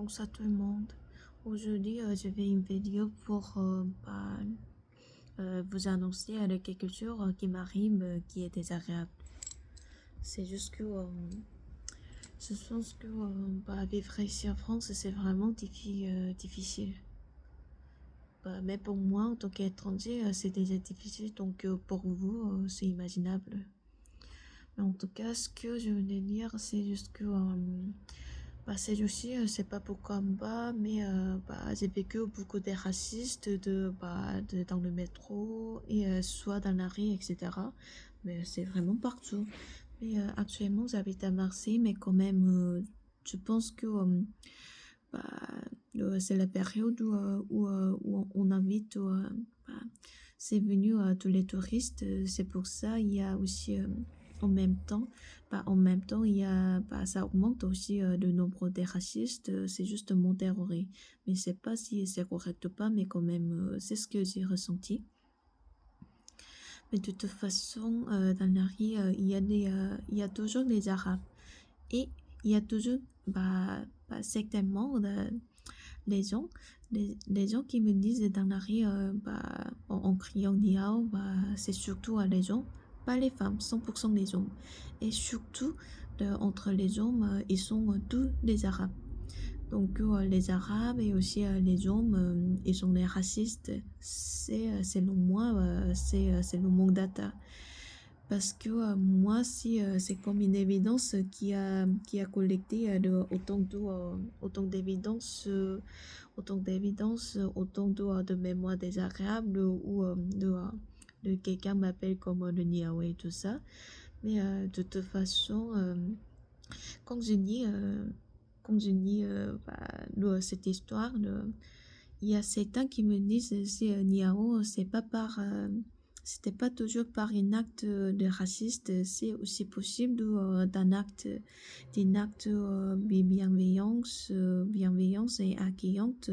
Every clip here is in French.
Bonsoir tout le monde. Aujourd'hui, je vais une vidéo pour vous annoncer quelque chose qui m'arrive qui est désagréable. C'est juste que je pense que vivre ici en France, c'est vraiment difficile. Mais pour moi, en tant qu'étranger, c'est déjà difficile, donc pour vous, c'est imaginable. Mais en tout cas, ce que je voulais dire, c'est juste que c'est aussi, c'est pas pourquoi bas, mais j'ai vécu beaucoup de racistes dans le métro et soit dans la rue, etc. Mais c'est vraiment partout. Mais actuellement, j'habite à Marseille, mais quand même, je pense que bah, c'est la période où on invite, bah, c'est venu tous les touristes. C'est pour ça il y a aussi en même temps, ça augmente aussi le nombre des racistes. C'est juste mon théorie. Mais je sais pas si c'est correct ou pas, mais quand même, c'est ce que j'ai ressenti. Mais de toute façon, dans la rue, il y a toujours les Arabes. Et il y a toujours, certainement, les gens, les gens qui me disent dans la rue, en criant Niao, c'est surtout les gens, pas les femmes, 100% des hommes. Et surtout, entre les hommes, ils sont tous des Arabes. Donc, les Arabes et aussi les hommes, ils sont les racistes. Selon moi, c'est le manque data. Parce que moi, si c'est comme une évidence qui a collecté autant d'évidence, autant de mémoires désagréables ou de quelqu'un m'appelle comme le Niaoua et tout ça. Mais de toute façon, quand je dis, cette histoire, il y a certains qui me disent c'est Niao, c'était pas toujours par un acte de raciste, c'est aussi possible d'un acte de bienveillance et accueillante,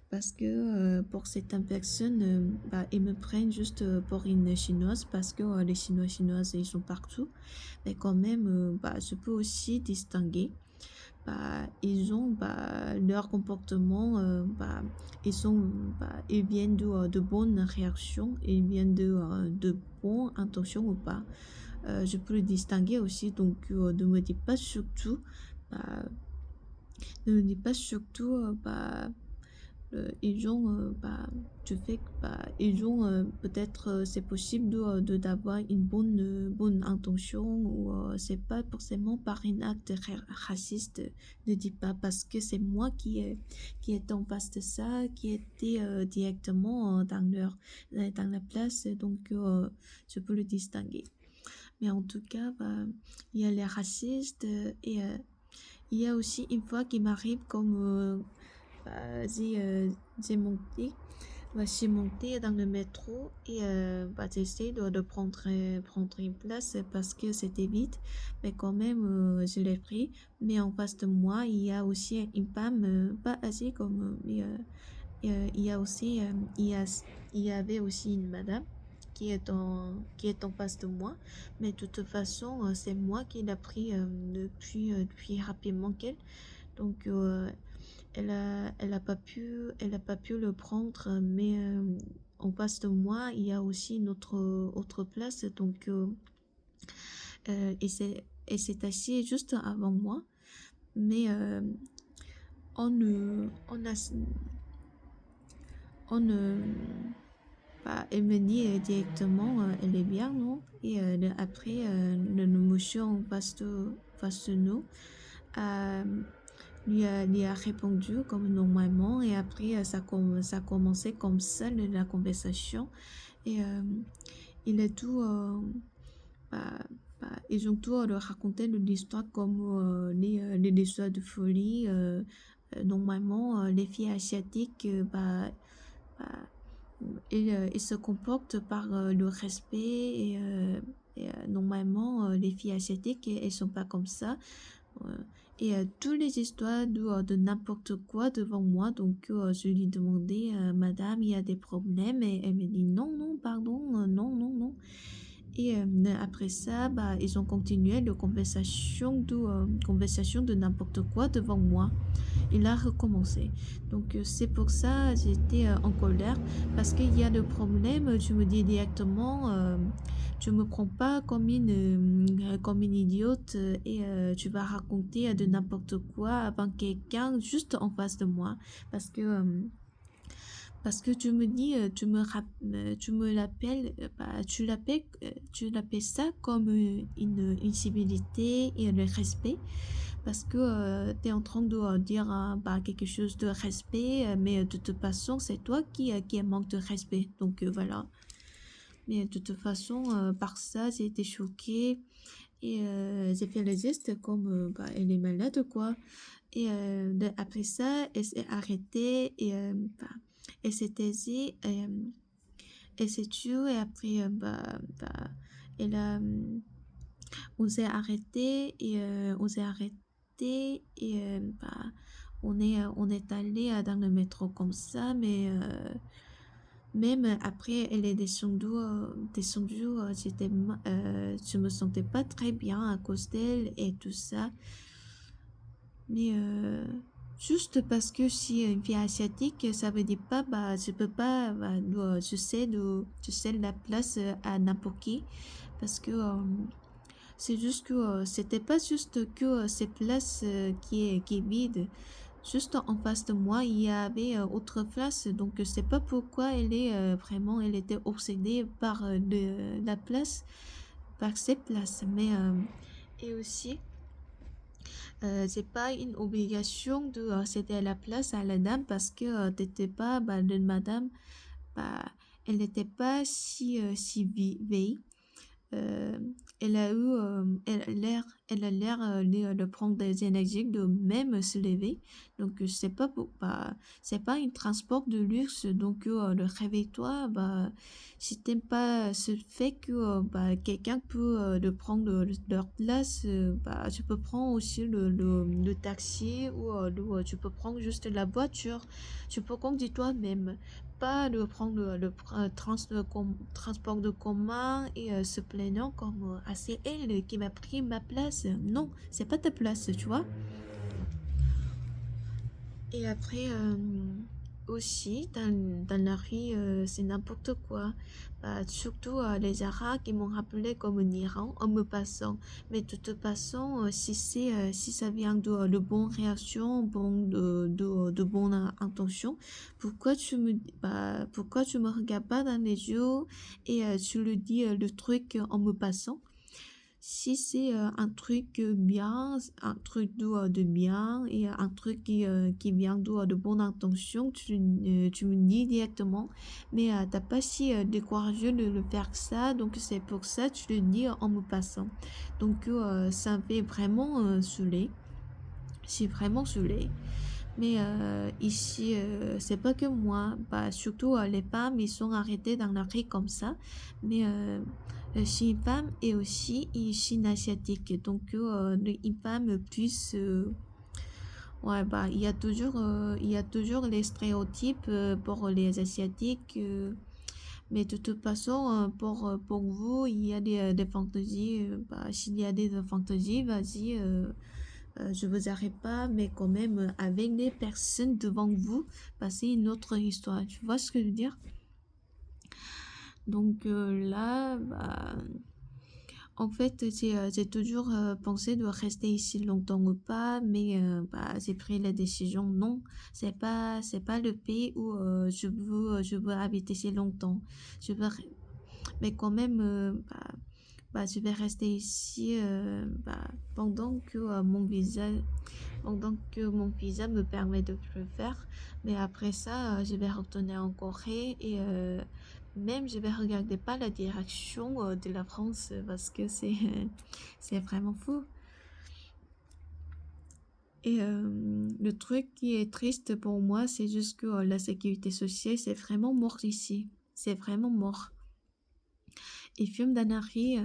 parce que pour certaines personnes, ils me prennent juste pour une chinoise parce que les chinoises ils sont partout, mais quand même, je peux aussi distinguer. Ils ont leur comportement, ils viennent de bonnes réactions, ils viennent de bonnes intentions ou pas. Je peux le distinguer aussi, donc ne me dis pas surtout, bah, ne me dis pas surtout, ils ont du fait que ils ont peut-être c'est possible d'avoir une bonne intention, ou c'est pas forcément par un acte raciste. Ne dis pas, parce que c'est moi qui est en face de ça, qui était directement dans la place, donc je peux le distinguer. Mais en tout cas, il y a les racistes, et il y a aussi une fois qui m'arrive comme j'ai monté, j'ai monté dans le métro et j'essaie de prendre une place parce que c'était vite, mais quand même je l'ai pris. Mais en face de moi, il y a aussi une femme, pas âgée comme, mais il y a aussi, il y avait aussi une madame qui est en face de moi, mais de toute façon, c'est moi qui l'ai pris depuis rapidement qu'elle. Donc, elle a pas pu le prendre, mais en face de moi, il y a aussi une autre place, donc et c'est assis juste avant moi, mais on a, on elle me dit directement, elle est bien, non? Et après, le monsieur en face de nous, euh, lui a répondu comme normalement, et après ça a commencé comme ça la conversation, et il est tout bah, ils ont tout raconté de l'histoire comme les histoires de folie. Normalement les filles asiatiques, bah, ils se comportent par le respect, et normalement les filles asiatiques elles sont pas comme ça. Et toutes les histoires de n'importe quoi devant moi, donc je lui demandais, madame, il y a des problèmes, et elle me dit non, non, pardon, non, non, non. Et après ça, ils ont continué la conversation de n'importe quoi devant moi. il a recommencé. Donc c'est pour ça j'étais en colère parce qu'il y a le problème, tu me dis directement, tu me prends pas comme une idiote tu vas raconter de n'importe quoi avant quelqu'un juste en face de moi parce que euh, parce que tu me dis, tu me l'appelles, tu l'appelles ça comme une civilité et le respect, parce que tu es en train de dire quelque chose de respect, mais de toute façon, c'est toi qui manque de respect. Donc voilà. Mais de toute façon, par ça, j'ai été choquée et j'ai fait le geste comme elle est malade, quoi. Et après ça, elle s'est arrêtée et elle s'est taisée et elle s'est tuée. Et après, elle a, on s'est arrêté et on est allé dans le métro comme ça, mais même après, elle est descendue, je me sentais pas très bien à cause d'elle et tout ça. Mais juste parce que si une fille asiatique, ça veut dire pas, je peux pas, je sais la place à n'importe qui. Parce que c'est juste que c'était pas juste que cette place qui est vide. Juste en face de moi, il y avait autre place. Donc, je sais pas pourquoi vraiment, elle était obsédée par la place, par cette place. Mais, et aussi, c'est pas une obligation de céder la place à la dame parce que t'étais pas, le madame, bah, elle n'était pas si vieille. Euh, elle a l'air de prendre des énergies de même se lever. Donc, c'est pas un transport de luxe. Donc, le réveille-toi, si t'aimes pas ce fait que quelqu'un peut de prendre leur place, tu peux prendre aussi le taxi ou tu peux prendre juste la voiture. Tu peux conduire toi-même pas de prendre transport de commun et se plaignant comme ah, c'est elle qui m'a pris ma place. Non, c'est pas ta place, tu vois. Et après, aussi, dans la rue, c'est n'importe quoi. Surtout les Arabes qui m'ont rappelé comme un Iran en me passant. Mais de toute façon, si ça vient de bonnes réactions, de bonnes intentions, pourquoi tu me regardes pas dans les yeux et tu le dis le truc en me passant? Si c'est un truc bien, un truc de bien et un truc qui vient de bonne intention, tu me dis directement. Mais t'as pas si décourageux de le faire ça, donc c'est pour ça que tu le dis en me passant. Donc ça me fait vraiment saouler. Je suis vraiment saoulée. Mais ici, c'est pas que moi. Surtout, les femmes, ils sont arrêtées dans la rue comme ça. Mais je suis une femme et aussi je suis une asiatique. Donc, une femme plus... ouais, il y a toujours les stéréotypes pour les asiatiques. Mais de toute façon, pour vous, il y a des fantaisies. S'il y a des fantaisies, vas-y. Je vous arrête pas, mais quand même, avec les personnes devant vous, c'est une autre histoire. Tu vois ce que je veux dire? Donc là, en fait, j'ai toujours pensé de rester ici longtemps ou pas, mais j'ai pris la décision. Non, c'est pas le pays où je veux habiter si longtemps. Je veux, mais quand même, je vais rester ici pendant que mon visa me permet de le faire. Mais après ça, je vais retourner en Corée et même je vais regarder pas la direction de la France parce que c'est c'est vraiment fou. Et le truc qui est triste pour moi, c'est juste que la sécurité sociale, c'est vraiment mort ici. C'est vraiment mort. Et fume d'anarchie,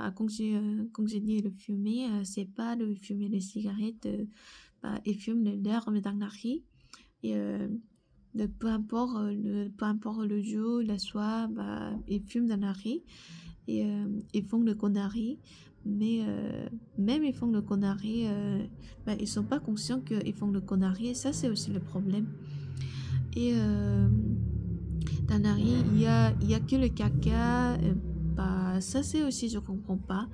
comme j'ai dit, le fumer, c'est pas de fumer les cigarettes, ils fument l'herbe d'anarchie. Et peu importe le jour, la soir, ils fument d'anarchie et ils font le connerie. Mais même ils font le connerie, bah, ils sont pas conscients qu'ils font le connerie et ça c'est aussi le problème. Et dans la rue, il y a que le caca. Bah, ça c'est aussi, je comprends pas.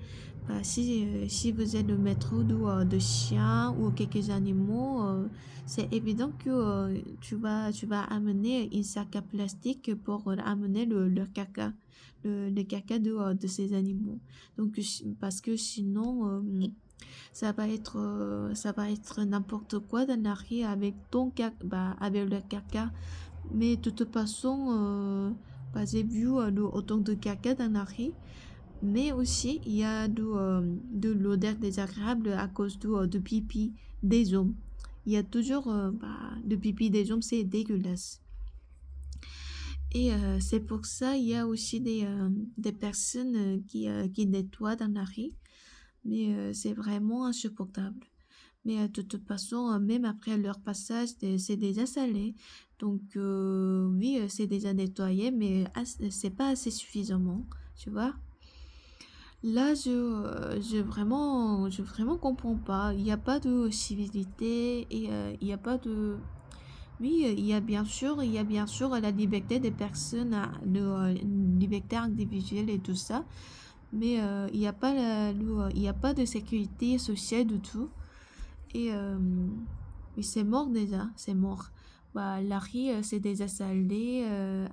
Bah, si vous êtes le maître de chiens ou quelques animaux, c'est évident que tu vas amener une sac à plastique pour amener le caca, le caca de ces animaux. Donc, parce que sinon, ça va être n'importe quoi dans la rue avec ton caca, bah, avec le caca. Mais de toute façon, bah, j'ai vu autant de caca dans la rue. Mais aussi, il y a de l'odeur désagréable à cause de pipi des hommes. Il y a toujours bah, de pipi des hommes, c'est dégueulasse. Et c'est pour ça, il y a aussi des personnes qui nettoient dans la rue. Mais c'est vraiment insupportable. Mais de toute façon, même après leur passage, c'est déjà salé. Donc oui, c'est déjà nettoyé, mais c'est pas assez suffisamment, tu vois. Là, je vraiment comprends pas. Il n'y a pas de civilité et il n'y a pas de. Oui, il y a bien sûr la liberté des personnes, une liberté individuelle et tout ça, mais il n'y a pas il y a pas de sécurité sociale du tout. Et oui, c'est mort déjà, c'est mort. Bah, la rue, c'est déjà salé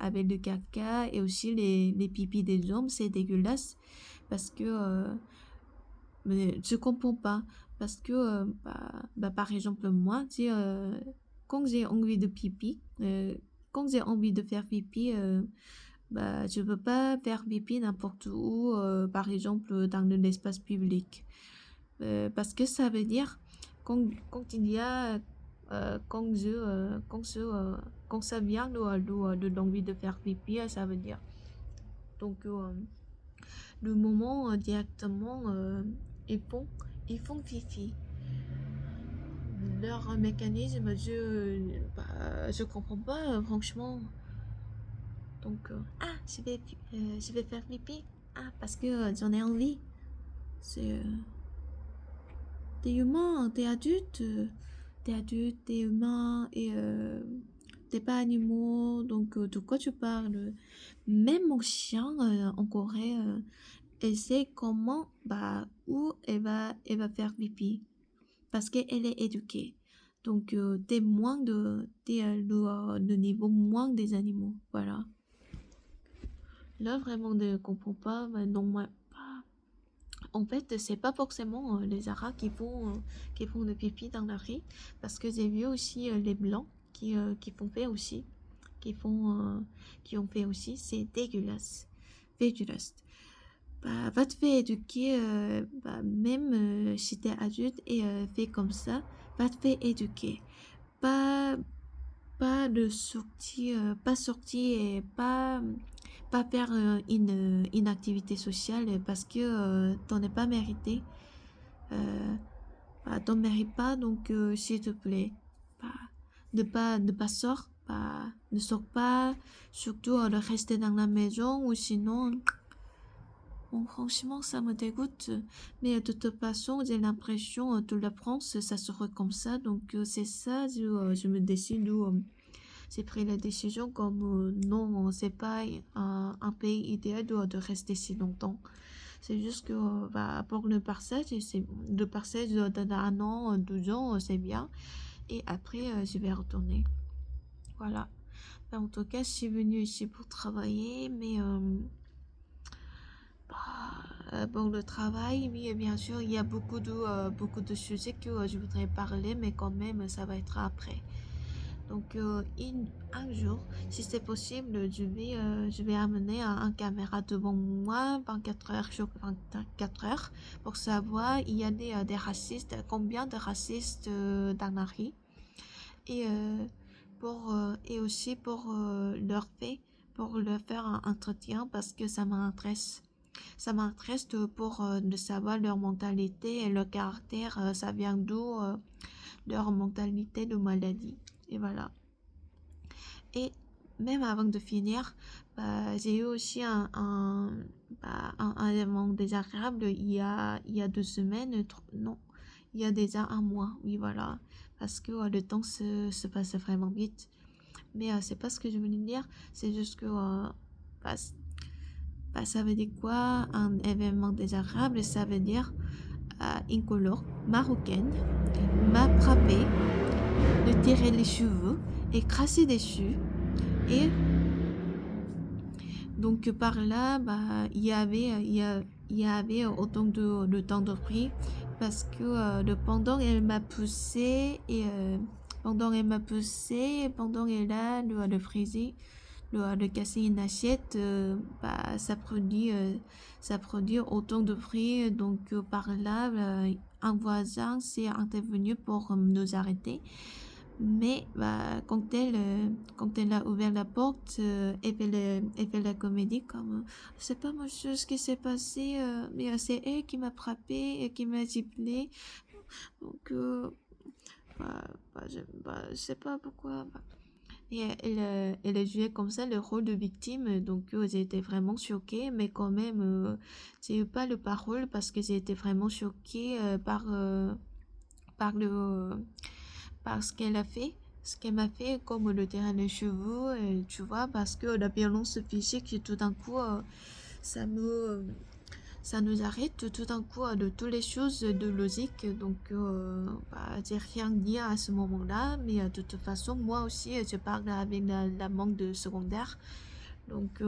avec le caca et aussi les pipis des hommes, c'est dégueulasse parce que mais je comprends pas parce que bah, par exemple moi quand j'ai envie de pipi quand j'ai envie de faire pipi bah je peux pas faire pipi n'importe où par exemple dans l'espace public. Parce que ça veut dire quand il y a quand ça vient de l'envie de faire pipi ça veut dire donc le moment directement ils font ils font pipi. Leur mécanisme je comprends pas franchement. Donc je vais faire pipi parce que j'en ai envie. C'est t'es humain, t'es adulte, t'es humain et t'es pas animaux, donc de quoi tu parles? Même mon chien en Corée, elle sait comment, bah, où elle va faire pipi parce qu'elle est éduquée. Donc t'es le niveau moins des animaux, voilà. Là vraiment ne comprends pas, bah, non moi pas. En fait, c'est pas forcément les Arabes qui font le pipi dans la rue, parce que j'ai vu aussi les Blancs qui font fait aussi, qui font, qui ont fait aussi, c'est dégueulasse, dégueulasse. Bah, va te faire éduquer, bah, même si t'es adulte et fais comme ça, va te faire éduquer. Pas, pas de sortie, pas sortir et pas faire une activité sociale parce que t'en es pas mérité. Euh, Bah, t'en mérites pas, donc s'il te plaît, bah, ne pas sort, bah, ne sors pas, surtout de rester dans la maison ou sinon, bon, franchement, ça me dégoûte. Mais de toute façon, j'ai l'impression de la France, ça sera comme ça, donc c'est ça, je me décide où j'ai pris la décision comme non, c'est pas un pays idéal de rester si longtemps. C'est juste que bah, pour le passage, le passage d'un an, 2 ans, c'est bien. Et après, je vais retourner. Voilà. Ben, en tout cas, je suis venue ici pour travailler, mais bah, pour le travail, oui, bien sûr, il y a beaucoup de sujets que je voudrais parler, mais quand même, ça va être après. Donc, un jour, si c'est possible, je vais amener un caméra devant moi 24 heures sur 24 heures pour savoir il y a des racistes, combien de racistes dans la rue et, et aussi pour pour leur faire un entretien parce que ça m'intéresse. Ça m'intéresse pour de savoir leur mentalité et leur caractère, ça vient d'où leur mentalité de maladie. Et voilà. Et même avant de finir, j'ai eu aussi un événement désagréable il y a 2 semaines, non, il y a déjà un mois, oui voilà, parce que le temps se passe vraiment vite. Mais c'est pas ce que je voulais dire, c'est juste que bah, ça veut dire quoi un événement désagréable? Ça veut dire une coloc marocaine m'a frappé, de tirer les cheveux et crasser dessus. Et donc par là, il y avait autant de temps de prix parce que pendant elle m'a poussé et pendant elle a le frisé, le casser une assiette, ça produit autant de prix. Donc par là, un voisin s'est intervenu pour nous arrêter. Mais quand elle a ouvert la porte, elle fait la comédie comme c'est pas monsieur ce qui s'est passé, mais c'est elle qui m'a frappé et qui m'a giflé. Donc, je sais pas pourquoi. Et elle a joué comme ça le rôle de victime, donc j'ai été vraiment choquée, mais quand même, j'ai eu pas le parole parce que j'ai été vraiment choquée par par ce qu'elle a fait, ce qu'elle m'a fait, comme le terrain des cheveux, tu vois, parce que la violence physique, tout d'un coup, ça me, ça nous arrête tout d'un coup de toutes les choses de logique. Donc, j'ai rien dit à ce moment-là, mais de toute façon, moi aussi, je parle avec la manque de secondaire. Donc,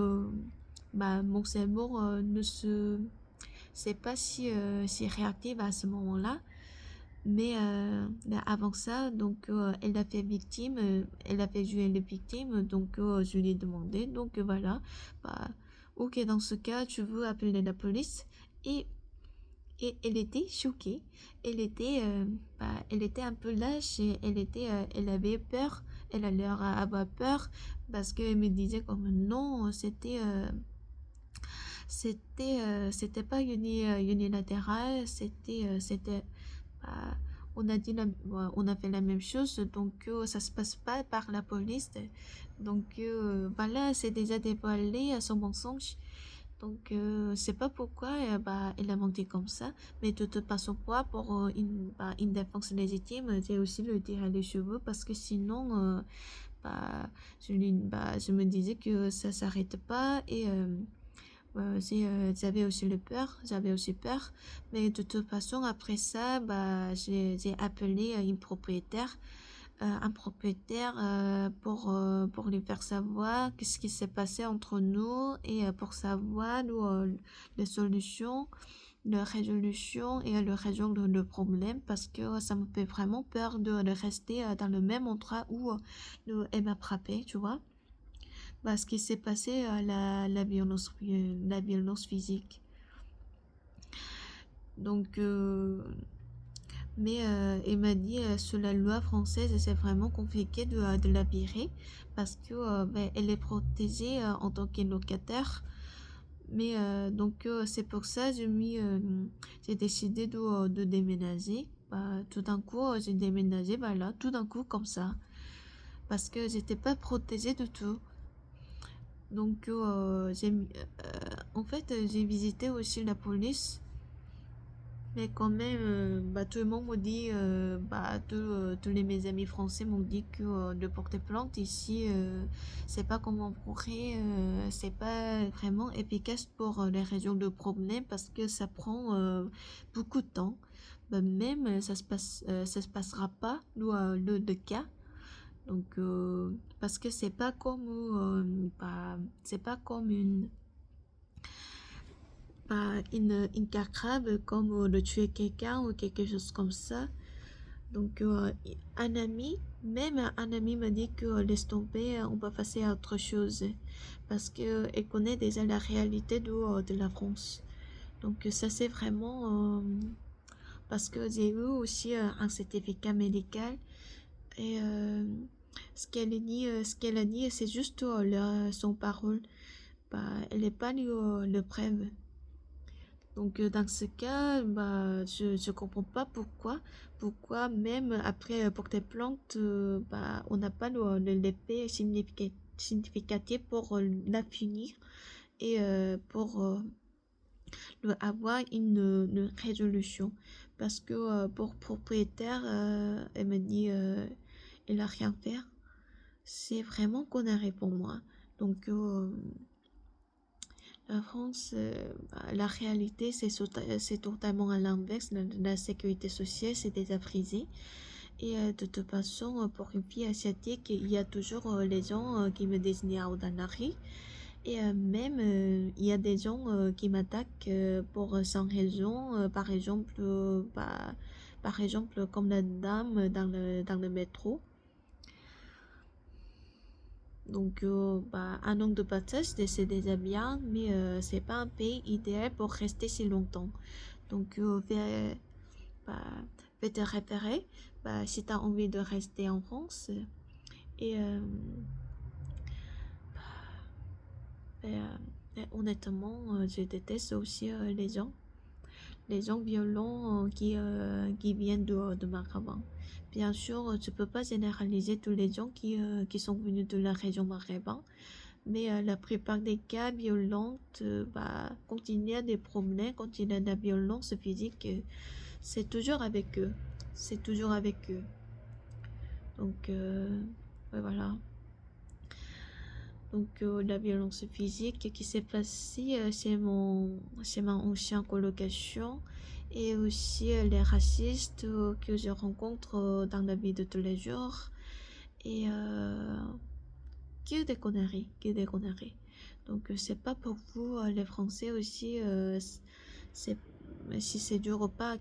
mon cerveau ne se, c'est pas si réactif à ce moment-là. Mais avant ça, donc elle a fait victime, elle a fait jouer les victimes, donc je lui ai demandé, donc voilà, bah, ok, dans ce cas, tu veux appeler la police et, et elle était choquée, elle était un peu lâche, et elle avait peur, elle allait avoir peur parce qu'elle me disait comme non, c'était pas unilatéral, bah, on a fait la même chose, donc ça se passe pas par la police. Donc voilà, c'est déjà dévoilé à son mensonge. Donc c'est pas pourquoi elle a menti comme ça. Mais de toute façon, pour une défense légitime, j'ai aussi le tirer les cheveux parce que sinon, je me disais que ça s'arrête pas et j'avais aussi peur, mais de toute façon, après ça, j'ai appelé un propriétaire pour lui faire savoir qu'est-ce qui s'est passé entre nous et pour savoir les solutions, la résolution et le résoudre le problème parce que ça me fait vraiment peur de rester dans le même endroit où elle m'a frappé, tu vois. Ce qui s'est passé, la violence physique. Donc, mais il m'a dit sur la loi française, c'est vraiment compliqué de la virer parce que elle est protégée en tant que locataire. Mais donc, c'est pour ça que j'ai décidé de déménager. Tout d'un coup, j'ai déménagé, voilà, tout d'un coup, comme ça. Parce que j'étais pas protégée du tout. Donc, en fait, j'ai visité aussi la police, mais quand même, tout le monde me dit, tous mes amis français m'ont dit que de porter plainte ici, c'est pas comme on pourrait, c'est pas vraiment efficace pour les résoudre de problèmes parce que ça prend beaucoup de temps. Même ça se passera pas le cas. Donc, parce que c'est pas comme une carte grave comme de tuer quelqu'un ou quelque chose comme ça. Donc, même un ami m'a dit que laisse tomber, on va passer à autre chose parce qu'elle connaît déjà la réalité de la France. Donc, ça c'est vraiment parce que j'ai eu aussi un certificat médical et ce qu'elle a dit, c'est juste son parole. Elle n'est pas le preuve. Donc dans ce cas, je comprends pas pourquoi même après porter plainte, on n'a pas l'effet significatif significatif pour la punir et pour avoir une résolution. Parce que pour propriétaire, elle me dit elle a rien fait. C'est vraiment connerie pour moi. Donc la France, la réalité, c'est totalement à l'inverse. La sécurité sociale, c'est déjà brisé. Et de toute façon, pour une fille asiatique, il y a toujours les gens qui me désignent dans la rue. Et même, il y a des gens qui m'attaquent pour sans raison. Par exemple, comme la dame dans le métro. Donc, un an de passage, c'est déjà bien, mais c'est pas un pays idéal pour rester si longtemps. Donc, bah, fais te repérer si tu as envie de rester en France. Et, honnêtement, je déteste aussi les gens violents qui viennent de Maghreb. Bien sûr, tu peux pas généraliser tous les gens qui sont venus de la région maghrébin, mais la plupart des cas violents, quand il y a des problèmes, quand il y a de la violence physique, c'est toujours avec eux. C'est toujours avec eux. Donc, ouais, voilà. Donc, la violence physique qui s'est passée chez ma ancienne colocation et aussi les racistes que je rencontre dans la vie de tous les jours et que des conneries, que des conneries. Donc, c'est pas pour vous, les Français aussi, c'est, si c'est dur ou pas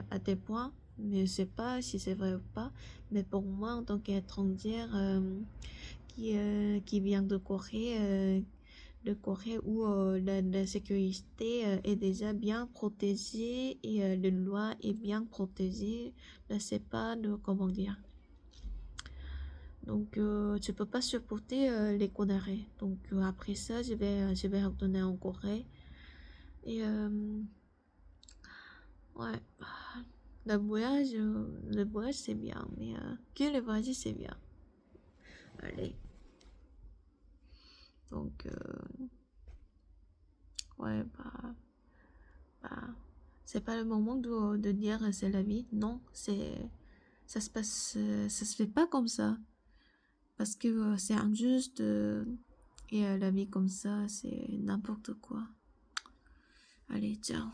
à des points, mais je sais pas si c'est vrai ou pas, mais pour moi, en tant qu'étrangère, qui vient de Corée où la sécurité est déjà bien protégée et la loi est bien protégée. Je ne sais pas de comment dire. Donc, tu peux pas supporter les conneries. Donc, après ça, je vais retourner en Corée. Et ouais, le voyage c'est bien, mais que le voyage c'est bien. Allez, donc, ouais, bah, c'est pas le moment de dire c'est la vie. Non, ça se fait pas comme ça. Parce que c'est injuste et la vie comme ça, c'est n'importe quoi. Allez, ciao.